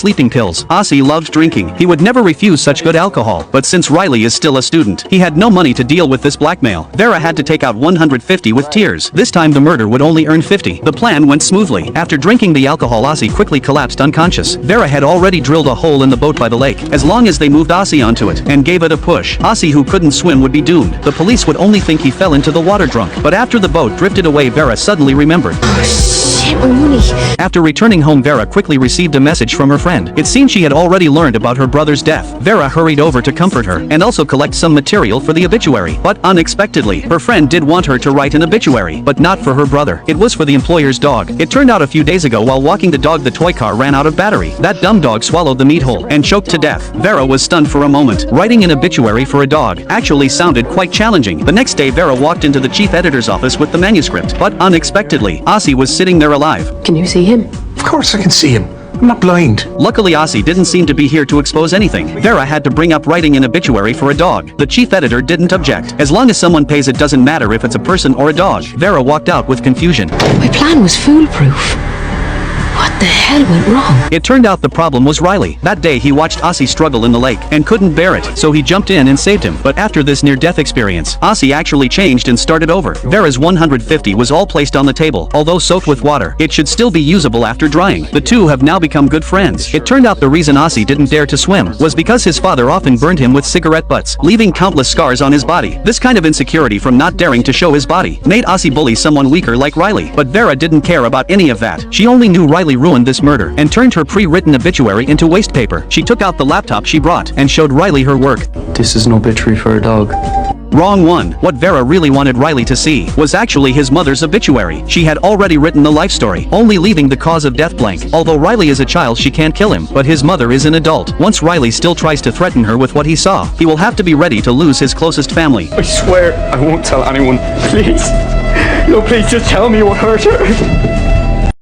Sleeping pills. Aussie loved drinking. He would never refuse such good alcohol. But since Riley is still a student, he had no money to deal with this blackmail. Vera had to take out 150 with tears. This time the murder would only earn 50. The plan went smoothly. After drinking the alcohol, Aussie quickly collapsed unconscious. Vera had already drilled a hole in the boat by the lake. As long as they moved Aussie onto it and gave it a push, Aussie, who couldn't swim, would be doomed. The police would only think he fell into the water drunk. But after the boat drifted away, Vera suddenly remembered. Shit, my money. After returning home, Vera quickly received a message from her friend. It seemed she had already learned about her brother's death. Vera hurried over to comfort her and also collect some material for the obituary. But unexpectedly, her friend did want her to write an obituary, but not for her brother. It was for the employer's dog. It turned out a few days ago while walking the dog, the toy car ran out of battery. That dumb dog swallowed the meat hole and choked to death. Vera was stunned for a moment. Writing an obituary for a dog actually sounded quite challenging. The next day, Vera walked into the chief editor's office with the manuscript, but unexpectedly, Aussie was sitting there alive. Can you see him? Of course I can see him. I'm not blind. Luckily, Aussie didn't seem to be here to expose anything. Vera had to bring up writing an obituary for a dog. The chief editor didn't object. As long as someone pays, it doesn't matter if it's a person or a dog. Vera walked out with confusion. My plan was foolproof. What the hell went wrong? It turned out the problem was Riley. That day he watched Aussie struggle in the lake and couldn't bear it, so he jumped in and saved him. But after this near-death experience, Aussie actually changed and started over. Vera's 150 was all placed on the table. Although soaked with water, it should still be usable after drying. The two have now become good friends. It turned out the reason Aussie didn't dare to swim was because his father often burned him with cigarette butts, leaving countless scars on his body. This kind of insecurity from not daring to show his body made Aussie bully someone weaker like Riley. But Vera didn't care about any of that. She only knew Riley ruined this murder and turned her pre-written obituary into waste paper. She took out the laptop she brought and showed Riley her work. This is an obituary for a dog. Wrong one. What Vera really wanted Riley to see was actually his mother's obituary. She had already written the life story, only leaving the cause of death blank. Although Riley is a child, she can't kill him, but his mother is an adult. Once Riley still tries to threaten her with what he saw, he will have to be ready to lose his closest family. I swear I won't tell anyone. Please. No, please just tell me what hurt her.